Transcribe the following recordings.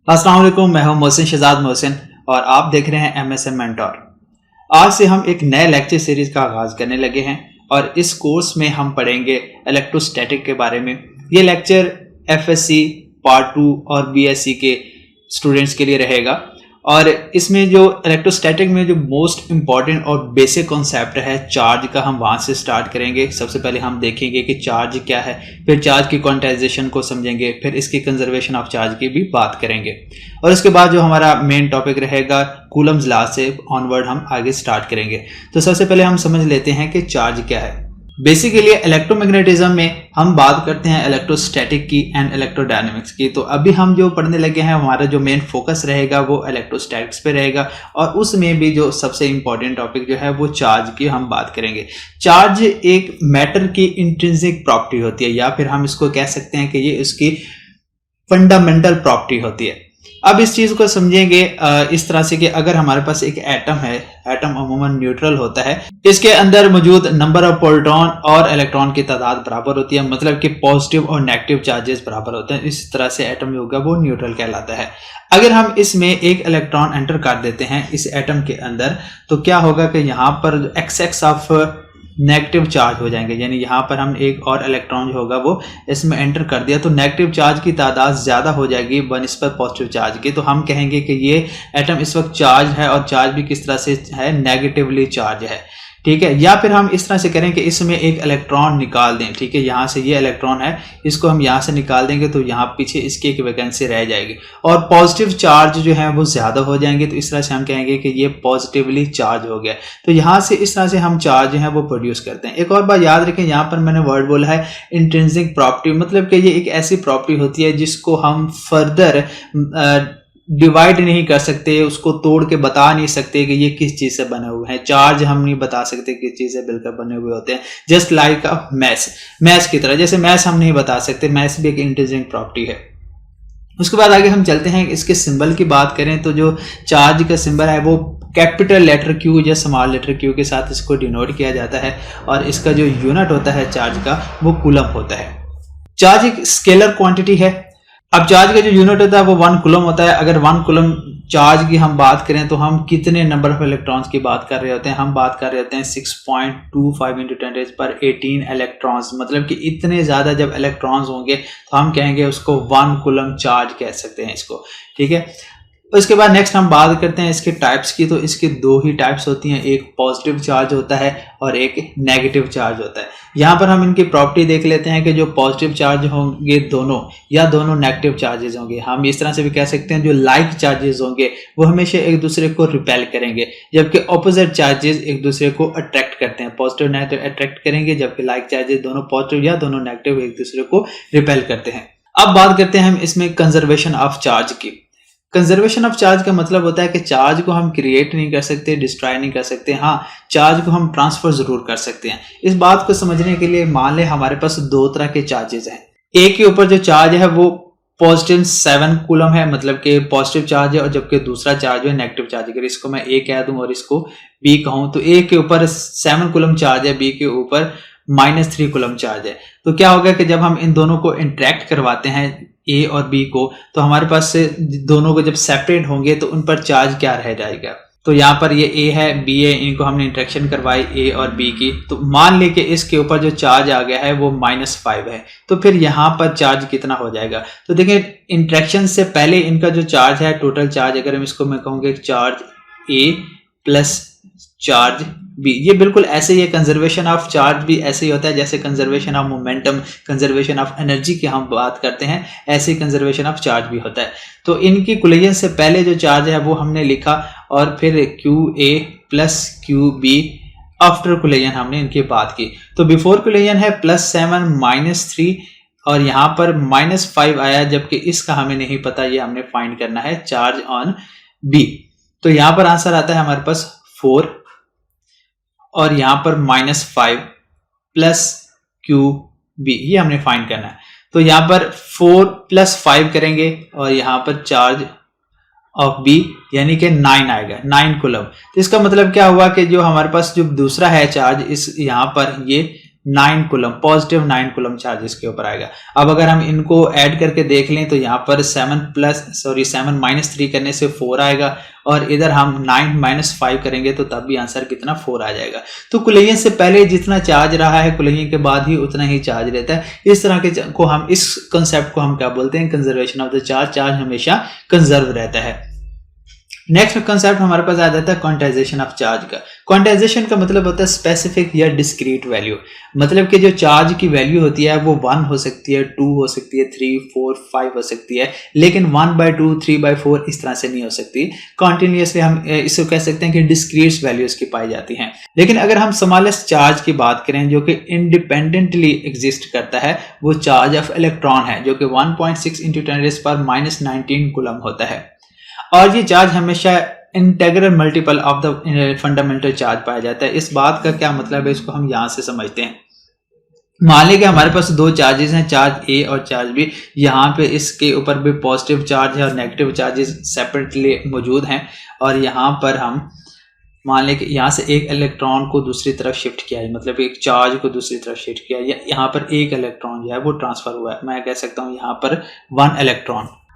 अस्सलाम वालेकुम, मैं हूं मोहसिन शहजाद मोहसिन और आप देख रहे हैं MSM मेंटोर। आज से हम एक नए लेक्चर सीरीज का आगाज करने लगे हैं और इस कोर्स में हम पढ़ेंगे इलेक्ट्रोस्टैटिक के बारे में। ये लेक्चर FSC पार्ट 2 और BSc के स्टूडेंट्स के लिए रहेगा और इसमें जो इलेक्ट्रोस्टैटिक में जो मोस्ट इम्पॉर्टेंट और बेसिक कॉन्सेप्ट है चार्ज का, हम वहाँ से स्टार्ट करेंगे। सबसे पहले हम देखेंगे कि चार्ज क्या है, फिर चार्ज की क्वांटाइजेशन को समझेंगे, फिर इसकी कंजर्वेशन ऑफ चार्ज की भी बात करेंगे और उसके बाद जो हमारा मेन टॉपिक रहेगा कूलम्स लॉ से ऑनवर्ड हम आगे स्टार्ट करेंगे। तो सबसे पहले हम समझ लेते हैं कि चार्ज क्या है। बेसिकली इलेक्ट्रोमैग्नेटिज्म में हम बात करते हैं इलेक्ट्रोस्टैटिक की एंड इलेक्ट्रोडायनेमिक्स की। तो अभी हम जो पढ़ने लगे हैं हमारा जो मेन फोकस रहेगा वो इलेक्ट्रोस्टैटिक्स पे रहेगा और उसमें भी जो सबसे इंपॉर्टेंट टॉपिक जो है वो चार्ज की हम बात करेंगे। चार्ज एक मैटर की इंट्रिंसिक प्रॉपर्टी होती है या फिर हम इसको कह सकते हैं कि ये उसकी फंडामेंटल प्रॉपर्टी होती है। अब इस चीज को समझेंगे इस तरह से कि अगर हमारे पास एक एटम है, एटम अमूमन न्यूट्रल होता है, इसके अंदर मौजूद नंबर ऑफ प्रोटॉन और इलेक्ट्रॉन की तादाद बराबर होती है, मतलब कि पॉजिटिव और नेगेटिव चार्जेस बराबर होते हैं। इस तरह से एटम जो होगा वो न्यूट्रल कहलाता है। अगर हम इसमें एक इलेक्ट्रॉन एंटर कर देते हैं इस एटम के अंदर तो क्या होगा कि यहाँ पर एक्सेस ऑफ नेगेटिव चार्ज हो जाएंगे, यानी यहाँ पर हम एक और इलेक्ट्रॉन जो होगा वो इसमें एंटर कर दिया तो नेगेटिव चार्ज की तादाद ज़्यादा हो जाएगी बनिस्बत पॉजिटिव चार्ज की। तो हम कहेंगे कि ये एटम इस वक्त चार्ज है और चार्ज भी किस तरह से है, नेगेटिवली चार्ज है, ठीक है। या फिर हम इस तरह से करें कि इसमें एक इलेक्ट्रॉन निकाल दें, ठीक है। यहाँ से ये इलेक्ट्रॉन है, इसको हम यहाँ से निकाल देंगे तो यहाँ पीछे इसकी एक वैकेंसी रह जाएगी और पॉजिटिव चार्ज जो है वो ज़्यादा हो जाएंगे। तो इस तरह से हम कहेंगे कि ये पॉजिटिवली चार्ज हो गया। तो यहाँ से इस तरह से हम चार्ज जो है वो प्रोड्यूस करते हैं। एक और बात याद रखें, यहाँ पर मैंने वर्ड बोला है इंट्रिंसिक प्रॉपर्टी, मतलब कि ये एक ऐसी प्रॉपर्टी होती है जिसको हम फर्दर डिवाइड नहीं कर सकते, उसको तोड़ के बता नहीं सकते कि ये किस चीज से बने हुए हैं। चार्ज हम नहीं बता सकते किस चीज से बिल्कुल बने हुए होते हैं, जस्ट लाइक अ मैस की तरह। जैसे मैस हम नहीं बता सकते, मैस भी एक इंट्रिंसिक प्रॉपर्टी है। उसके बाद आगे हम चलते हैं, इसके सिंबल की बात करें तो जो चार्ज का सिंबल है वो कैपिटल लेटर Q या स्मॉल लेटर Q के साथ इसको डिनोट किया जाता है और इसका जो यूनिट होता है चार्ज का वो कूलम होता है। चार्ज एक स्केलर क्वांटिटी है। अब चार्ज का जो यूनिट होता है वो 1 कूलम होता है। अगर 1 कूलम चार्ज की हम बात करें तो हम कितने नंबर ऑफ इलेक्ट्रॉन्स की बात कर रहे होते हैं, हम बात कर रहे होते हैं 6.25 × 10⁻18 इलेक्ट्रॉन्स, मतलब कि इतने ज़्यादा जब इलेक्ट्रॉन्स होंगे तो हम कहेंगे उसको 1 कूलम चार्ज कह सकते हैं इसको, ठीक है। उसके बाद नेक्स्ट हम बात करते हैं इसके टाइप्स की। तो इसके दो ही टाइप्स होती हैं, एक पॉजिटिव चार्ज होता है और एक नेगेटिव चार्ज होता है। यहाँ पर हम इनकी प्रॉपर्टी देख लेते हैं कि जो पॉजिटिव चार्ज होंगे दोनों या दोनों नेगेटिव चार्जेस होंगे। हम इस तरह से भी कह सकते हैं जो लाइक चार्जेस होंगे वो हमेशा एक दूसरे को रिपेल करेंगे, जबकि ऑपोजिट चार्जेस एक दूसरे को अट्रैक्ट करते हैं। पॉजिटिव नेगेटिव अट्रैक्ट करेंगे जबकि लाइक चार्जेस दोनों पॉजिटिव या दोनों नेगेटिव एक दूसरे को रिपेल करते हैं। अब बात करते हैं हम इसमें कंजर्वेशन ऑफ चार्ज की। कंजर्वेशन ऑफ चार्ज का मतलब होता है कि चार्ज को हम क्रिएट नहीं कर सकते, डिस्ट्रॉय नहीं कर सकते, हाँ चार्ज को हम ट्रांसफर जरूर कर सकते हैं। इस बात को समझने के लिए मान लें हमारे पास दो तरह के चार्जेस हैं। एक के ऊपर जो चार्ज है वो पॉजिटिव 7 कूलम है, मतलब कि पॉजिटिव चार्ज है, और जबकि दूसरा चार्ज है नेगेटिव चार्ज। अगर इसको मैं A कह दूं और इसको B कहूं तो A के ऊपर 7 कूलम चार्ज है, B के ऊपर -3 कूलम चार्ज है। तो क्या होगा कि जब हम इन दोनों को इंटरेक्ट करवाते हैं A और B को, तो हमारे पास से दोनों को जब सेपरेट होंगे तो उन पर चार्ज क्या रह जाएगा। तो यहाँ पर ये A है, B है, इनको हमने इंटरेक्शन करवाई A और B की, तो मान ले कि इसके ऊपर जो चार्ज आ गया है वो -5 है। तो फिर यहाँ पर चार्ज कितना हो जाएगा, तो देखिए इंटरेक्शन से पहले इनका जो चार्ज है, टोटल चार्ज, अगर हम इसको मैं कहूँगा charge A plus charge B, ये बिल्कुल ऐसे ही है। कंजर्वेशन ऑफ चार्ज भी ऐसे ही होता है जैसे conservation of momentum, conservation of energy की हम बात करते हैं, ऐसे ही कंजर्वेशन ऑफ चार्ज भी होता है। तो इनकी कोलिजन से पहले जो चार्ज है वो हमने लिखा और फिर QA plus QB after collision हमने इनकी बात की। तो बिफोर कोलिजन है +7 -3 और यहाँ पर -5 आया, जबकि इसका हमें नहीं पता, ये हमने फाइंड करना है चार्ज ऑन B। तो यहाँ पर आंसर आता है हमारे पास 4 और यहाँ पर -5 प्लस QB, ये हमने फाइंड करना है। तो यहाँ पर 4 + 5 करेंगे और यहाँ पर चार्ज ऑफ B यानी कि 9 आएगा, 9 कूलम। तो इसका मतलब क्या हुआ कि जो हमारे पास जो दूसरा है चार्ज, इस यहाँ पर ये 9 कूलम, पॉजिटिव 9 कूलम चार्ज इसके ऊपर आएगा। अब अगर हम इनको ऐड करके देख लें तो यहाँ पर 7 माइनस 3 करने से 4 आएगा, और इधर हम 9 माइनस 5 करेंगे तो तब भी आंसर कितना 4 आ जाएगा। तो कोलिजन से पहले जितना चार्ज रहा है कोलिजन के बाद ही उतना ही चार्ज रहता है। इस तरह के को हम, इस कंसेप्ट को हम क्या बोलते हैं, conservation of the charge. Charge हमेशा कंजर्व रहता है। नेक्स्ट कंसेप्ट हमारे पास आ जाता है क्वांटाइजेशन ऑफ चार्ज का। क्वांटाइजेशन का मतलब होता है स्पेसिफिक या डिस्क्रीट वैल्यू, मतलब कि जो चार्ज की वैल्यू होती है वो 1 हो सकती है, 2 हो सकती है, 3, 4, 5 हो सकती है, लेकिन 1/2, 3/4 इस तरह से नहीं हो सकती। कॉन्टिन्यूसली हम इसको कह सकते हैं कि डिस्क्रीट वैल्यूज की पाई जाती हैं। लेकिन अगर हम स्मॉलेस्ट चार्ज की बात करें जो कि इंडिपेंडेंटली एग्जिस्ट करता है, वो चार्ज ऑफ इलेक्ट्रॉन है, जो कि 1.6 × 10⁻19 कूलम होता है। और ये चार्ज हमेशा integral multiple of the fundamental charge पाया जाता है। इस बात का क्या मतलब है, इसको हम यहां से समझते हैं। मान लीजिए हमारे पास दो चार्जेस हैं, चार्ज ए और चार्ज बी। यहाँ पे इसके ऊपर भी पॉजिटिव चार्ज है और नेगेटिव चार्जेस सेपरेटली मौजूद हैं। और यहाँ पर हम मान लें कि यहाँ से एक इलेक्ट्रॉन को दूसरी तरफ शिफ्ट किया है, मतलब एक चार्ज को दूसरी तरफ शिफ्ट किया है, यहाँ पर एक इलेक्ट्रॉन जो है वो ट्रांसफर हुआ है। मैं कह सकता हूँ यहाँ पर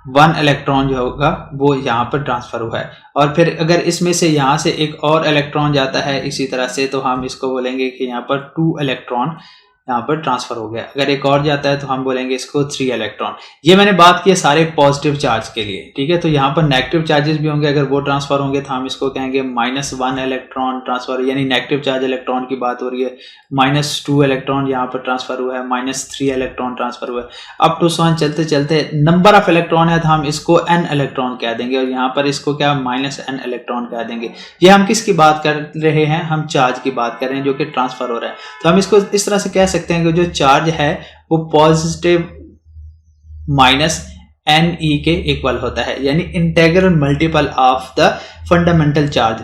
वन इलेक्ट्रॉन जो होगा वो यहाँ पर ट्रांसफर हुआ है। और फिर अगर इसमें से यहाँ से एक और इलेक्ट्रॉन जाता है इसी तरह से, तो हम इसको बोलेंगे कि यहाँ पर 2 इलेक्ट्रॉन यहाँ पर ट्रांसफर हो गया। अगर एक और जाता है तो हम बोलेंगे इसको 3 इलेक्ट्रॉन। ये मैंने बात की है सारे पॉजिटिव चार्ज के लिए, ठीक है। तो यहाँ पर नेगेटिव चार्जेस भी होंगे, अगर वो ट्रांसफर होंगे तो हम इसको कहेंगे -1 इलेक्ट्रॉन ट्रांसफर, यानी नेगेटिव चार्ज इलेक्ट्रॉन की बात हो रही है। -2 इलेक्ट्रॉन यहाँ पर ट्रांसफर हुआ है, -3 इलेक्ट्रॉन ट्रांसफर हुआ है। अप टू सो ऑन चलते चलते नंबर ऑफ इलेक्ट्रॉन है तो हम इसको n इलेक्ट्रॉन कह देंगे, और यहाँ पर इसको क्या -n इलेक्ट्रॉन कह देंगे। ये हम किसकी बात कर रहे हैं, हम चार्ज की बात कर रहे हैं जो कि ट्रांसफर हो रहा है। तो हम इसको इस तरह से कह सकते हैं कि जो चार्ज है वो पॉजिटिव -ne के इक्वल होता है, यानी integral multiple of the fundamental charge.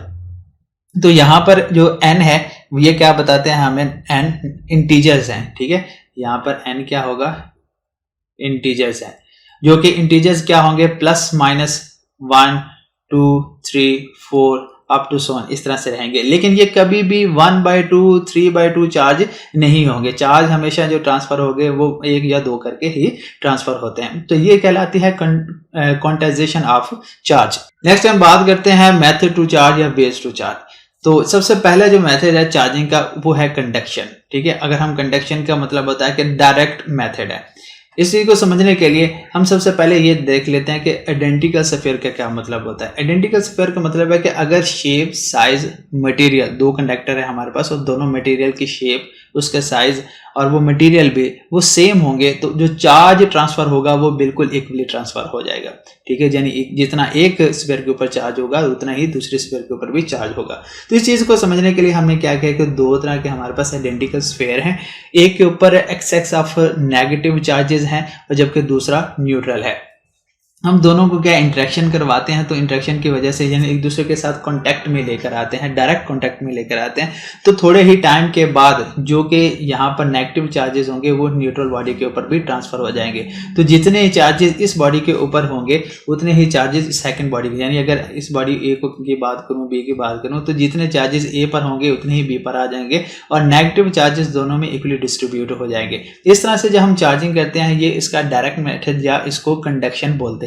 तो यहां पर जो n है ये क्या बताते हैं हमें, n इंटीजर्स हैं, ठीक है। यहां पर n क्या होगा, इंटीजर्स हैं, जो कि इंटीजर्स क्या होंगे, +-1 2 3 4 अप टू सोन इस तरह से रहेंगे। लेकिन ये कभी भी 1/2 3/2 चार्ज नहीं होंगे। चार्ज हमेशा जो ट्रांसफर होंगे वो 1 या 2 करके ही ट्रांसफर होते हैं। तो ये कहलाती है क्वांटाइजेशन ऑफ चार्ज। नेक्स्ट हम बात करते हैं मेथड टू चार्ज या बेस टू चार्ज। तो सबसे पहला जो मेथड है चार्जिंग का वो है कंडक्शन, ठीक है। अगर हम कंडक्शन का मतलब होता है कि डायरेक्ट मेथड है। इस चीज को समझने के लिए हम सबसे पहले ये देख लेते हैं कि आइडेंटिकल स्फीयर का क्या मतलब होता है। आइडेंटिकल स्फीयर का मतलब है कि अगर शेप, साइज, मटेरियल, दो कंडक्टर है हमारे पास और दोनों मटेरियल की शेप, उसका साइज और वो मटेरियल भी वो सेम होंगे, तो जो चार्ज ट्रांसफर होगा वो बिल्कुल इक्वली ट्रांसफर हो जाएगा, ठीक है। यानी जितना एक स्फीयर के ऊपर चार्ज होगा उतना ही दूसरे स्फीयर के ऊपर भी चार्ज होगा। तो इस चीज को समझने के लिए हमने क्या किया कि दो तरह के हमारे पास आइडेंटिकल स्फीयर हैं। एक के ऊपर एक्स ऑफ नेगेटिव चार्जेस हैं और जबकि दूसरा न्यूट्रल है। हम दोनों को क्या इंटरेक्शन करवाते हैं, तो इंटरेक्शन की वजह से यानी एक दूसरे के साथ कांटेक्ट में लेकर आते हैं, डायरेक्ट कांटेक्ट में लेकर आते हैं। तो थोड़े ही टाइम के बाद जो कि यहाँ पर नेगेटिव चार्जेस होंगे वो न्यूट्रल बॉडी के ऊपर भी ट्रांसफर हो जाएंगे। तो जितने चार्जेस इस बॉडी के ऊपर होंगे उतने ही चार्जेस सेकंड बॉडी के, यानी अगर इस बॉडी ए की बात करूँ, बी की बात करूँ, तो जितने चार्जेस ए पर होंगे उतने ही बी पर आ जाएंगे और नेगेटिव चार्जेस दोनों में इक्वली डिस्ट्रीब्यूट हो जाएंगे। इस तरह से जब हम चार्जिंग करते हैं ये इसका डायरेक्ट मेथड या इसको कंडक्शन बोलते हैं।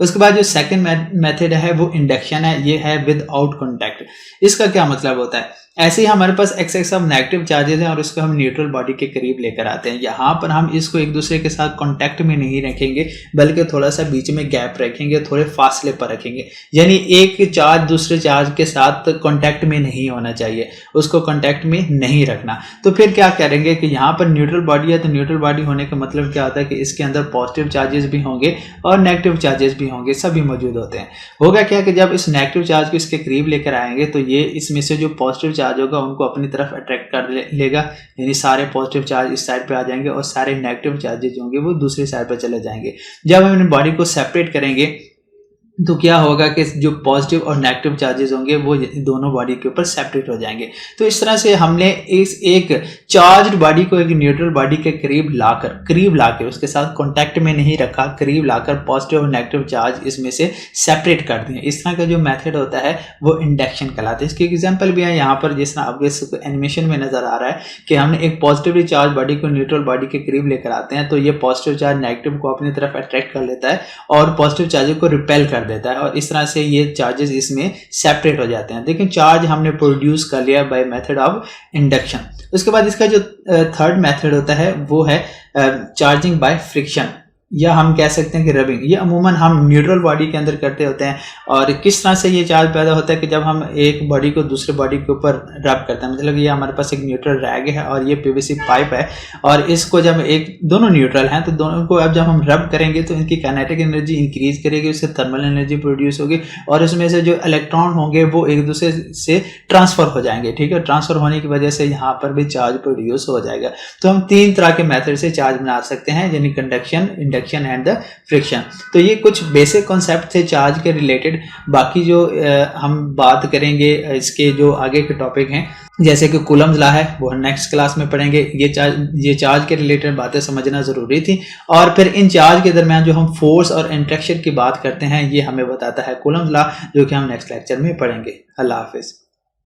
उसके बाद जो सेकंड मेथड है वो इंडक्शन है, ये है विदाउट कांटेक्ट। इसका क्या मतलब होता है, ऐसे ही हमारे पास एक्स ऑफ नेगेटिव चार्जेस हैं और उसको हम न्यूट्रल बॉडी के करीब लेकर आते हैं। यहाँ पर हम इसको एक दूसरे के साथ कांटेक्ट में नहीं रखेंगे बल्कि थोड़ा सा बीच में गैप रखेंगे, थोड़े फासले पर रखेंगे, यानी एक चार्ज दूसरे चार्ज के साथ कांटेक्ट में नहीं होना चाहिए, उसको कांटेक्ट में नहीं रखना। तो फिर क्या करेंगे कि यहाँ पर न्यूट्रल बॉडी है, तो न्यूट्रल बॉडी होने का मतलब क्या होता है कि इसके अंदर पॉजिटिव चार्जेस भी होंगे और नेगेटिव चार्जेस भी होंगे, सभी मौजूद होते हैं। होगा क्या कि जब इस नेगेटिव चार्ज को इसके करीब लेकर आएंगे तो ये इसमें से जो पॉजिटिव चार्ज होगा उनको अपनी तरफ अट्रैक्ट कर लेगा, यानी सारे पॉजिटिव चार्ज इस साइड पे आ जाएंगे और सारे नेगेटिव चार्जेस होंगे वो दूसरी साइड पे चले जाएंगे। जब हम इन बॉडी को सेपरेट करेंगे तो क्या होगा कि जो पॉजिटिव और नेगेटिव चार्जेस होंगे वो दोनों बॉडी के ऊपर सेपरेट हो जाएंगे। तो इस तरह से हमने इस एक चार्ज्ड बॉडी को एक न्यूट्रल बॉडी के करीब लाकर उसके साथ कांटेक्ट में नहीं रखा, करीब लाकर पॉजिटिव और नेगेटिव चार्ज इसमें से सेपरेट कर दिए। इस तरह का जो मेथड होता है वो इंडक्शन कहलाता है। इसकी एग्जांपल भी है यहाँ पर, जिस तरह आपको एनिमेशन में नजर आ रहा है कि हमने एक पॉजिटिवली चार्ज बॉडी को न्यूट्रल बॉडी के करीब लेकर आते हैं, तो ये पॉजिटिव चार्ज नेगेटिव को अपनी तरफ अट्रैक्ट कर लेता है और पॉजिटिव चार्ज को रिपेल कर देता है, और इस तरह से ये चार्जेस इसमें सेपरेट हो जाते हैं। लेकिन चार्ज हमने प्रोड्यूस कर लिया बाय मेथड ऑफ इंडक्शन। उसके बाद इसका जो थर्ड मेथड होता है वो है चार्जिंग बाय फ्रिक्शन, या हम कह सकते हैं कि रबिंग। ये अमूमन हम न्यूट्रल बॉडी के अंदर करते होते हैं। और किस तरह से ये चार्ज पैदा होता है कि जब हम एक बॉडी को दूसरे बॉडी के ऊपर रब करते हैं, मतलब ये हमारे पास एक न्यूट्रल रैग है और ये पीवीसी पाइप है, और इसको जब दोनों न्यूट्रल हैं तो दोनों को अब जब हम रब करेंगे तो इनकी काइनेटिक एनर्जी इंक्रीज करेगी, उससे थर्मल एनर्जी प्रोड्यूस होगी, और उसमें से जो इलेक्ट्रॉन होंगे वो एक दूसरे से ट्रांसफर हो जाएंगे। ठीक है, ट्रांसफर होने की वजह से यहाँ पर भी चार्ज प्रोड्यूस हो जाएगा। तो हम 3 तरह के मेथड से चार्ज बना सकते हैं, यानी conduction, induction and the friction. तो ये कुछ बेसिक कॉन्सेप्ट थे चार्ज के रिलेटेड। बाकी जो हम बात करेंगे इसके जो आगे के टॉपिक हैं, जैसे कि कूलम्स लॉ है, वो नेक्स्ट क्लास में पढ़ेंगे। ये चार्ज के रिलेटेड बातें समझना जरूरी थी। और फिर इन चार्ज के दरमियान जो हम फोर्स और इंटरेक्शन की बात करते हैं, ये हमें बताता है कूलम्स लॉ, जो कि हम नेक्स्ट लेक्चर में पढ़ेंगे। अल्लाह हाफिज।